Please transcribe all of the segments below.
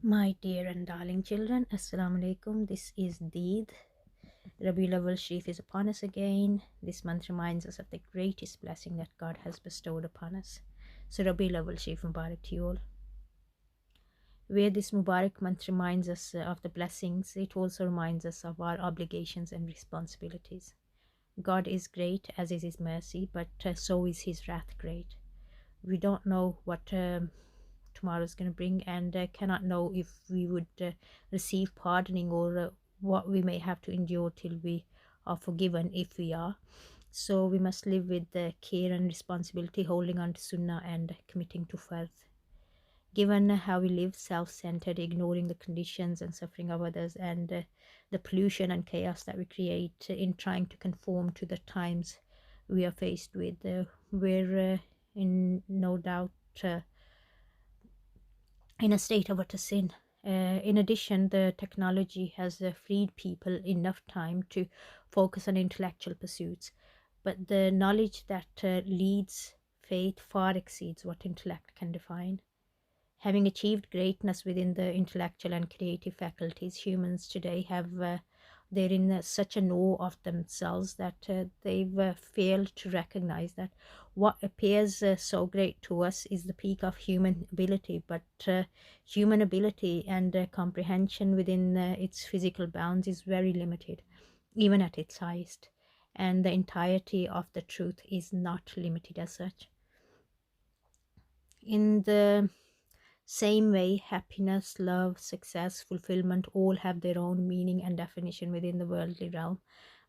My dear and darling children, Assalamu alaikum. This is Deed. RabiulAwwal Shareef is upon us again. This month reminds us of the greatest blessing that God has bestowed upon us. So RabiulAwwal Shareef Mubarak to you all. Where this Mubarak month reminds us of the blessings, it also reminds us of our obligations and responsibilities. God is great, as is His mercy, but so is His wrath great. We don't know what tomorrow is going to bring, and cannot know if we would receive pardoning, or what we may have to endure till we are forgiven, if we are. So we must live with care and responsibility, holding on to sunnah and committing to fard. Given how we live self-centered, ignoring the conditions and suffering of others, and the pollution and chaos that we create in trying to conform to the times we are faced with, we're in no doubt in a state of utter sin. In addition, the technology has freed people enough time to focus on intellectual pursuits, but the knowledge that leads faith far exceeds what intellect can define. Having achieved greatness within the intellectual and creative faculties, humans today have they're in such an awe of themselves that they've failed to recognize that what appears so great to us is the peak of human ability, but human ability and comprehension within its physical bounds is very limited, even at its highest, and the entirety of the truth is not limited as such. In the same way, happiness, love, success, fulfillment all have their own meaning and definition within the worldly realm,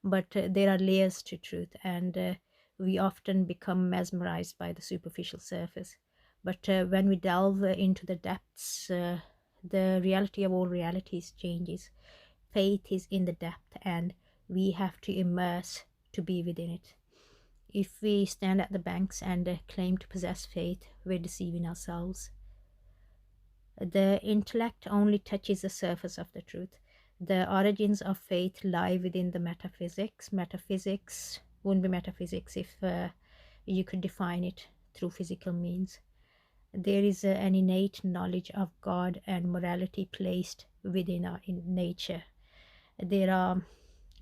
but there are layers to truth, and we often become mesmerized by the superficial surface. But when we delve into the depths, the reality of all realities changes. Faith is in the depth, and we have to immerse to be within it. If we stand at the banks and claim to possess faith, we're deceiving ourselves. The intellect only touches the surface of the truth. The origins of faith lie within the metaphysics. Metaphysics wouldn't be metaphysics if you could define it through physical means. There is an innate knowledge of God and morality placed within our nature. There are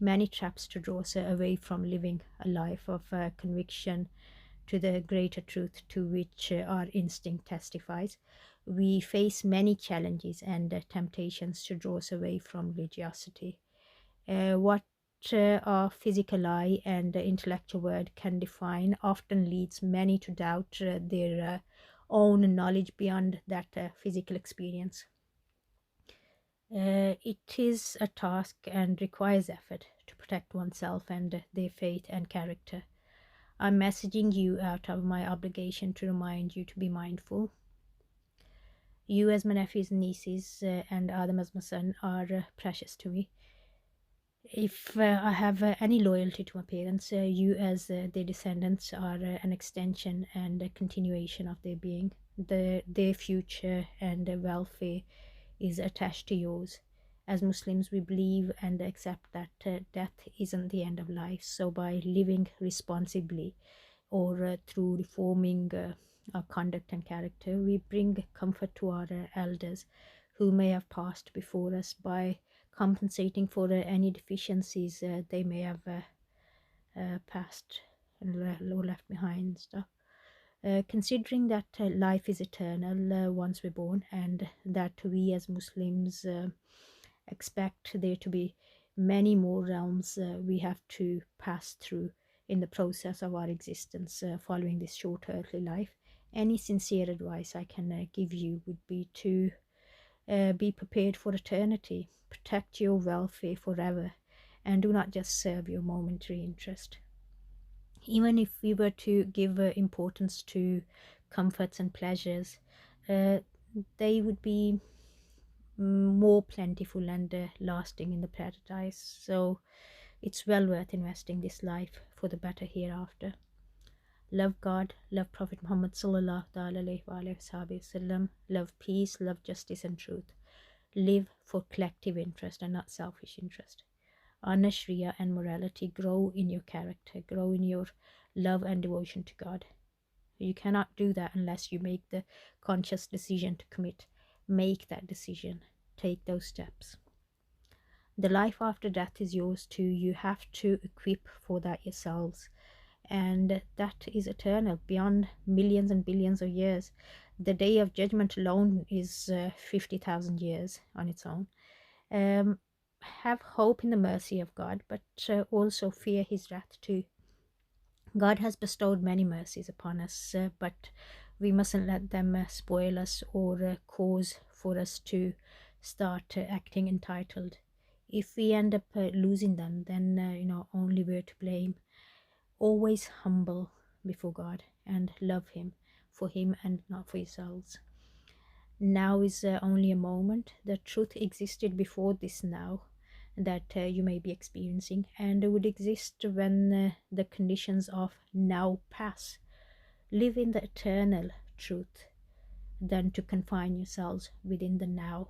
many traps to draw us away from living a life of conviction to the greater truth to which our instinct testifies. We face many challenges and temptations to draw us away from religiosity. What our physical eye and intellectual word can define often leads many to doubt their own knowledge beyond that physical experience. It is a task and requires effort to protect oneself and their faith and character. I'm messaging you out of my obligation to remind you to be mindful. You as my nephews and nieces and Adam as my son are precious to me. If I have any loyalty to my parents, you as their descendants are an extension and a continuation of their being. Their future and their welfare is attached to yours. As Muslims, we believe and accept that death isn't the end of life. So by living responsibly, or through reforming our conduct and character, we bring comfort to our elders who may have passed before us, by compensating for any deficiencies they may have passed and left behind and stuff. Considering that life is eternal once we're born, and that we as Muslims expect there to be many more realms we have to pass through in the process of our existence following this short earthly life, any sincere advice I can give you would be to be prepared for eternity, protect your welfare forever, and do not just serve your momentary interest. Even if we were to give importance to comforts and pleasures, they would be more plentiful and lasting in the paradise. So it's well worth investing this life for the better hereafter. Love God, love Prophet Muhammad sallallahu alaihi wasallam, love peace, love justice and truth. Live for collective interest and not selfish interest. Honor Sharia and morality. Grow in your character, grow in your love and devotion to God. You cannot do that unless you make the conscious decision to commit Make that decision. Take those steps. The life after death is yours too. You have to equip for that yourselves. And that is eternal, beyond millions and billions of years. The day of judgment alone is 50,000 years on its own. Have hope in the mercy of God, but also fear his wrath too. God has bestowed many mercies upon us, but we mustn't let them spoil us or cause for us to start acting entitled. If we end up losing them, then only we're to blame. Always humble before God and love him for him and not for yourselves. Now is only a moment. The truth existed before this now that you may be experiencing, and would exist when the conditions of now pass. Live in the eternal truth than to confine yourselves within the now.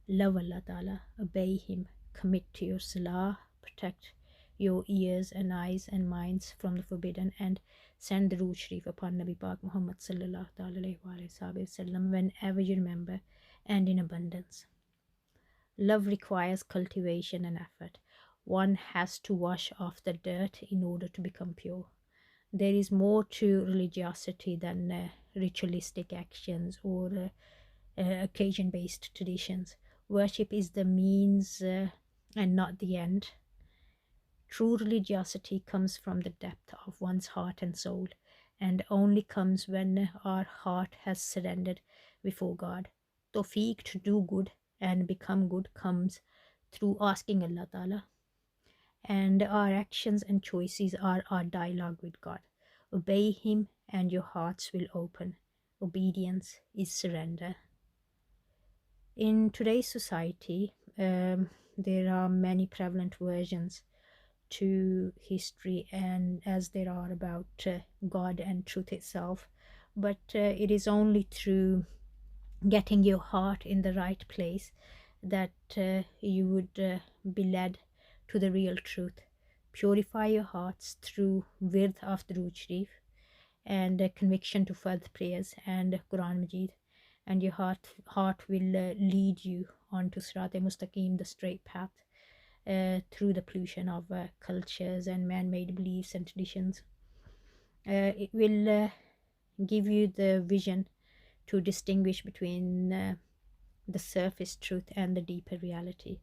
Love Allah Ta'ala, obey him, commit to your salah, protect your ears and eyes and minds from the forbidden, and send the Durood Shareef upon Nabi Pàk Muhammad sallallahu alaihi wasallam whenever you remember and in abundance. Love requires cultivation and effort. One has to wash off the dirt in order to become pure. There is more to religiosity than ritualistic actions or occasion-based traditions. Worship is the means and not the end. True religiosity comes from the depth of one's heart and soul, and only comes when our heart has surrendered before God. Tawfiq to do good and become good comes through asking Allah Ta'ala, and our actions and choices are our dialogue with God. Obey him and your hearts will open. Obedience is surrender. In today's society, there are many prevalent versions to history, and as there are about God and truth itself, but it is only through getting your heart in the right place that you would be led to the real truth. Purify your hearts through wird of the Durood Shareef and conviction to fard prayers and Quran Majid, and your heart will lead you onto Sirat-e-Mustaqim, the straight path, through the pollution of cultures and man-made beliefs and traditions. It will give you the vision to distinguish between the surface truth and the deeper reality.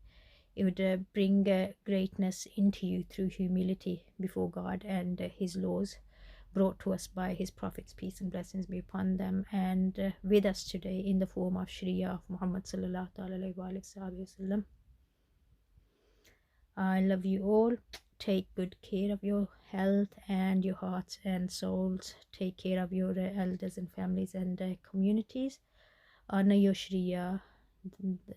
It would bring greatness into you through humility before God and his laws brought to us by his prophets, peace and blessings be upon them, and with us today in the form of Sharia of Muhammad sallallahu alaihi wasallam. I love you all. Take good care of your health and your hearts and souls. Take care of your elders and families and communities. Honor your Sharia,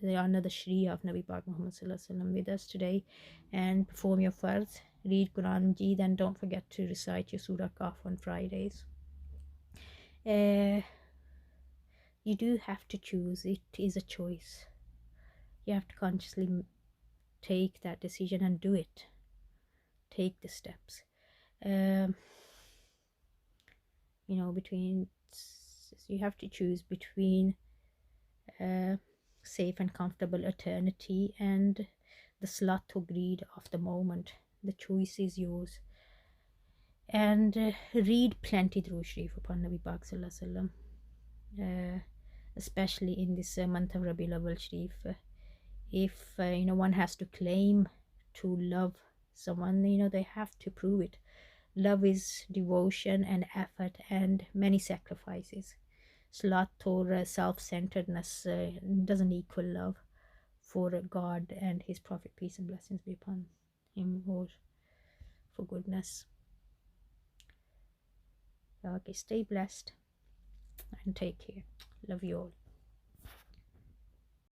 honor the Sharia of Nabi Pàk Muhammad sallallahu alaihi wasallam with us today, and perform your farz. Read Quran Majid, and don't forget to recite your Surah Kahf on Fridays. You do have to choose. It is a choice. You have to consciously take that decision and do it. Take the steps. You have to choose between safe and comfortable eternity and the sloth or greed of the moment. The choice is yours. And read plenty Durood Shareef upon Nabi Pàk sallallahu alaihi wasallam, especially in this month of RabiulAwwal Shareef. If one has to claim to love someone, they have to prove it. Love is devotion and effort and many sacrifices. Sloth or self-centeredness doesn't equal love for God and his prophet, peace and blessings be upon him, or for goodness. Okay, stay blessed and take care. Love you all.